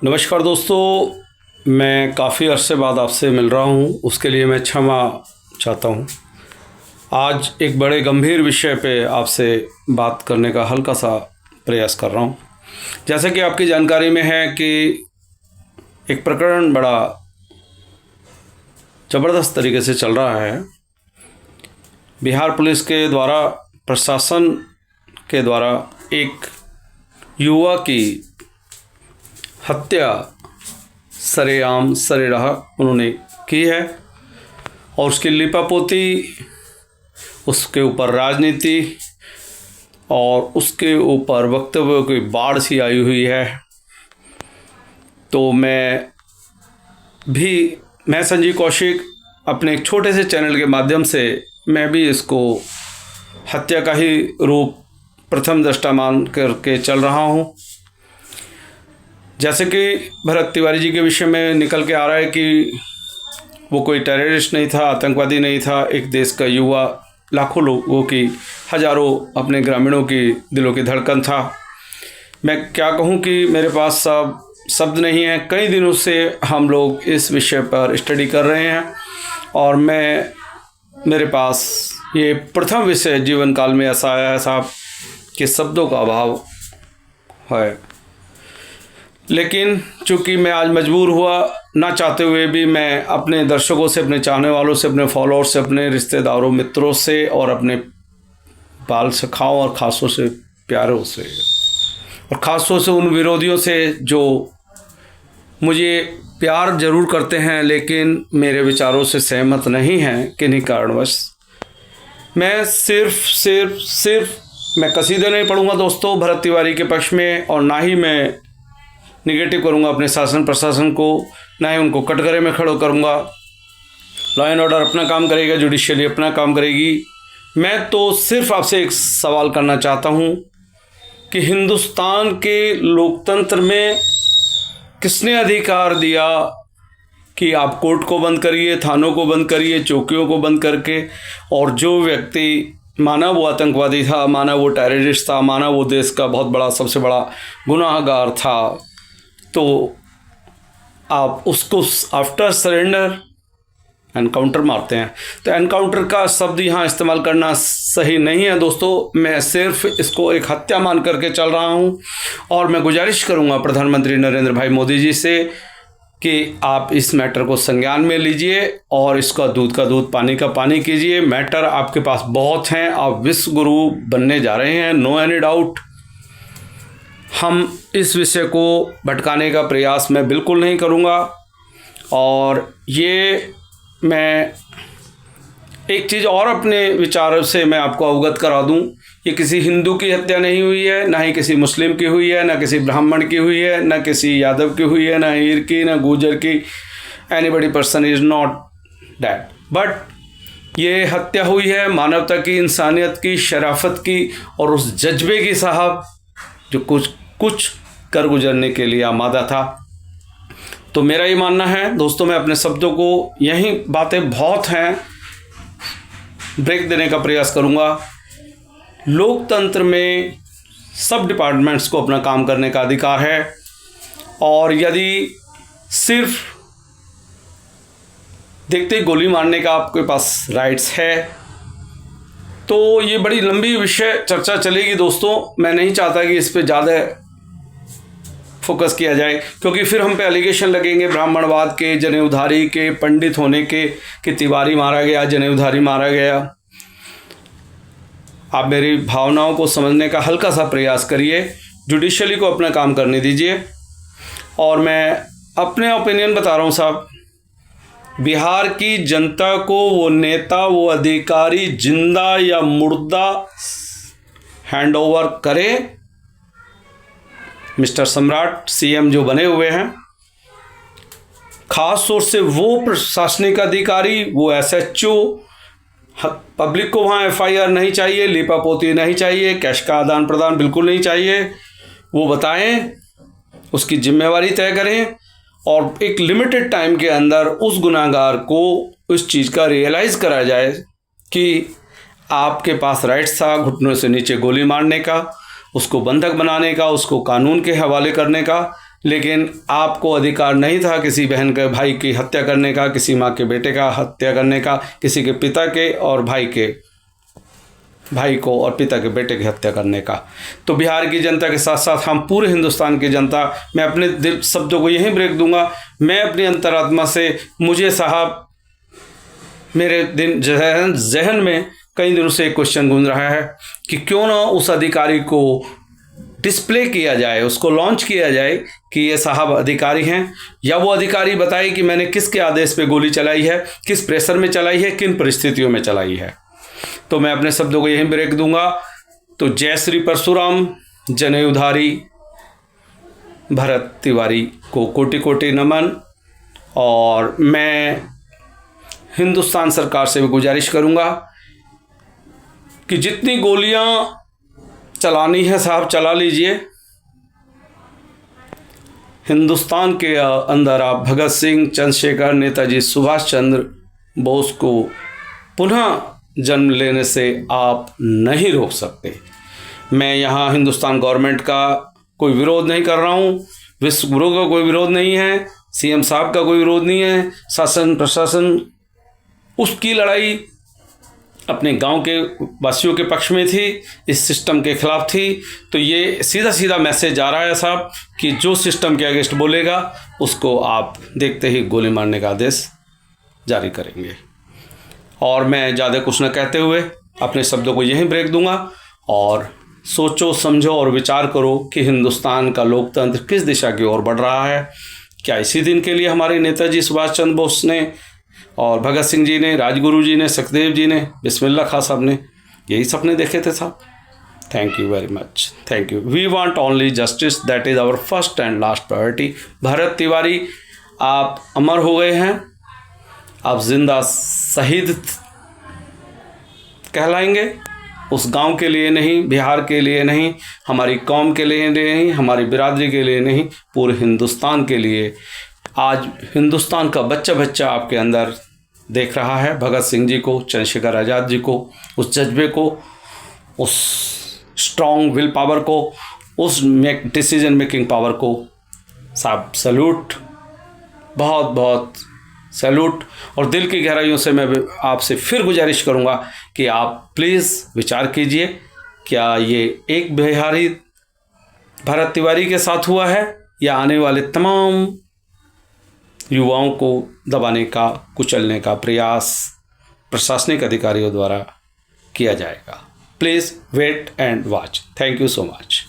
नमस्कार दोस्तों, मैं काफ़ी अरसे बाद आपसे मिल रहा हूं, उसके लिए मैं क्षमा चाहता हूं। आज एक बड़े गंभीर विषय पे आपसे बात करने का हल्का सा प्रयास कर रहा हूं। जैसे कि आपकी जानकारी में है कि एक प्रकरण बड़ा ज़बरदस्त तरीके से चल रहा है। बिहार पुलिस के द्वारा, प्रशासन के द्वारा एक युवा की हत्या सरेआम सरेराह उन्होंने की है और उसकी लिपापोती, उसके ऊपर राजनीति और उसके ऊपर वक्तव्यों की बाढ़ सी आई हुई है। तो मैं संजीव कौशिक अपने एक छोटे से चैनल के माध्यम से मैं भी इसको हत्या का ही रूप प्रथम दृष्टा मान करके चल रहा हूँ। जैसे कि भरत तिवारी जी के विषय में निकल के आ रहा है कि वो कोई टेररिस्ट नहीं था, आतंकवादी नहीं था, एक देश का युवा, लाखों लोगों की, हजारों अपने ग्रामीणों की दिलों की धड़कन था। मैं क्या कहूँ कि मेरे पास सब शब्द नहीं है। कई दिनों से हम लोग इस विषय पर स्टडी कर रहे हैं और मेरे पास ये प्रथम विषय जीवन काल में ऐसा आया है साहब कि शब्दों का अभाव है। लेकिन चूँकि मैं आज मजबूर हुआ, ना चाहते हुए भी मैं अपने दर्शकों से, अपने चाहने वालों से, अपने फॉलोअर्स से, अपने रिश्तेदारों, मित्रों से और अपने बाल सखाओं और ख़ासों से, प्यारों से और ख़ासों से उन विरोधियों से जो मुझे प्यार ज़रूर करते हैं लेकिन मेरे विचारों से सहमत नहीं हैं किन्हीं कारणवश, मैं सिर्फ मैं कसीदे नहीं पढ़ूंगा दोस्तों भरत तिवारी के पक्ष में, और ना ही मैं निगेटिव करूंगा अपने शासन प्रशासन को, ना ही उनको कटघरे में खड़ो करूंगा। लॉ एंड ऑर्डर अपना काम करेगा, जुडिशियली अपना काम करेगी। मैं तो सिर्फ आपसे एक सवाल करना चाहता हूं कि हिंदुस्तान के लोकतंत्र में किसने अधिकार दिया कि आप कोर्ट को बंद करिए, थानों को बंद करिए, चौकियों को बंद करके, और जो व्यक्ति, माना वो आतंकवादी था, माना वो टेररिस्ट था, माना वो देश का बहुत बड़ा, सबसे बड़ा गुनाहगार था, तो आप उसको आफ्टर सरेंडर एनकाउंटर मारते हैं। तो एनकाउंटर का शब्द यहाँ इस्तेमाल करना सही नहीं है दोस्तों। मैं सिर्फ इसको एक हत्या मान करके चल रहा हूँ और मैं गुजारिश करूँगा प्रधानमंत्री नरेंद्र भाई मोदी जी से कि आप इस मैटर को संज्ञान में लीजिए और इसका दूध का दूध, पानी का पानी कीजिए। मैटर आपके पास बहुत हैं, आप विश्व गुरु बनने जा रहे हैं, नो एनी डाउट। हम इस विषय को भटकाने का प्रयास मैं बिल्कुल नहीं करूँगा। और ये मैं एक चीज़ और अपने विचारों से मैं आपको अवगत करा दूं, ये किसी हिंदू की हत्या नहीं हुई है, ना ही किसी मुस्लिम की हुई है, ना किसी ब्राह्मण की हुई है, ना किसी यादव की हुई है, ना हीर की, ना गुजर की। Anybody person is not that, but ये हत्या हुई है मानवता की, इंसानियत की, शराफत की और उस जज्बे की साहब जो कुछ कर गुजरने के लिए आमादा था। तो मेरा ये मानना है दोस्तों, मैं अपने शब्दों को, यही बातें बहुत हैं, ब्रेक देने का प्रयास करूंगा। लोकतंत्र में सब डिपार्टमेंट्स को अपना काम करने का अधिकार है और यदि सिर्फ देखते ही गोली मारने का आपके पास राइट्स है तो ये बड़ी लंबी विषय चर्चा चलेगी दोस्तों। मैं नहीं चाहता कि इस पे ज़्यादा फोकस किया जाए क्योंकि फिर हम पे एलिगेशन लगेंगे ब्राह्मणवाद के, जनेऊधारी के, पंडित होने के, कि तिवारी मारा गया, जनेऊधारी मारा गया। आप मेरी भावनाओं को समझने का हल्का सा प्रयास करिए, जुडिशली को अपना काम करने दीजिए। और मैं अपने ओपिनियन बता रहा हूँ साहब, बिहार की जनता को वो नेता, वो अधिकारी जिंदा या मुर्दा हैंड ओवर करे। मिस्टर सम्राट सीएम जो बने हुए हैं, खास तौर से वो प्रशासनिक अधिकारी, वो एसएचओ, पब्लिक को वहाँ एफआईआर नहीं चाहिए, लिपापोती नहीं चाहिए, कैश का आदान प्रदान बिल्कुल नहीं चाहिए। वो बताएं, उसकी जिम्मेवारी तय करें और एक लिमिटेड टाइम के अंदर उस गुनाहगार को उस चीज़ का रियलाइज़ करा जाए कि आपके पास राइट्स था घुटनों से नीचे गोली मारने का, उसको बंधक बनाने का, उसको कानून के हवाले करने का। लेकिन आपको अधिकार नहीं था किसी बहन के भाई की हत्या करने का, किसी माँ के बेटे का हत्या करने का, किसी के पिता के और भाई को और पिता के बेटे की हत्या करने का। तो बिहार की जनता के साथ साथ हम पूरे हिंदुस्तान की जनता, मैं अपने दिल शब्दों को यहीं ब्रेक दूंगा। मैं अपनी अंतरात्मा से, मुझे साहब मेरे जहन में कई दिनों से एक क्वेश्चन गूंज रहा है कि क्यों ना उस अधिकारी को डिस्प्ले किया जाए, उसको लॉन्च किया जाए कि ये साहब अधिकारी हैं, या वो अधिकारी बताए कि मैंने किसके आदेश पे गोली चलाई है, किस प्रेशर में चलाई है, किन परिस्थितियों में चलाई है। तो मैं अपने शब्दों को यहीं ब्रेक दूंगा। तो जय श्री परशुराम, जनेऊधारी भरत तिवारी को कोटि कोटि नमन। और मैं हिंदुस्तान सरकार से भी गुजारिश करूंगा कि जितनी गोलियां चलानी है साहब चला लीजिए। हिंदुस्तान के अंदर आप भगत सिंह, चंद्रशेखर, नेताजी सुभाष चंद्र बोस को पुनः जन्म लेने से आप नहीं रोक सकते। मैं यहाँ हिंदुस्तान गवर्नमेंट का कोई विरोध नहीं कर रहा हूँ, विश्व गुरु का कोई विरोध नहीं है, सीएम साहब का कोई विरोध नहीं है। शासन प्रशासन उसकी लड़ाई अपने गांव के वासियों के पक्ष में थी, इस सिस्टम के खिलाफ थी। तो ये सीधा सीधा मैसेज आ रहा है साहब कि जो सिस्टम के अगेंस्ट बोलेगा उसको आप देखते ही गोली मारने का आदेश जारी करेंगे। और मैं ज़्यादा कुछ न कहते हुए अपने शब्दों को यहीं ब्रेक दूंगा। और सोचो, समझो और विचार करो कि हिंदुस्तान का लोकतंत्र किस दिशा की ओर बढ़ रहा है। क्या इसी दिन के लिए हमारे नेताजी सुभाष चंद्र बोस ने और भगत सिंह जी ने, राजगुरु जी ने, सुखदेव जी ने, बिस्मिल्लाह खां साहब ने यही सपने देखे थे साहब? Thank you very much, thank you. We want only justice, that is our first and last priority. Bharat Tiwari आप अमर हो गए हैं, आप जिंदा शहीद कहलाएंगे। उस गांव के लिए नहीं, बिहार के लिए नहीं, हमारी कौम के लिए नहीं, हमारी बिरादरी के लिए नहीं, पूरे हिंदुस्तान के लिए। आज हिंदुस्तान का बच्चा बच्चा आपके अंदर देख रहा है भगत सिंह जी को, चंद्रशेखर आज़ाद जी को, उस जज्बे को, उस स्ट्रॉन्ग विल पावर को, उस डिसीजन मेकिंग पावर को। साहब सैल्यूट, बहुत बहुत सैल्यूट। और दिल की गहराइयों से मैं आपसे फिर गुजारिश करूंगा कि आप प्लीज़ विचार कीजिए, क्या ये एक बिहारी भरत तिवारी के साथ हुआ है या आने वाले तमाम युवाओं को दबाने का, कुचलने का प्रयास प्रशासनिक अधिकारियों द्वारा किया जाएगा। Please wait and watch. Thank you so much.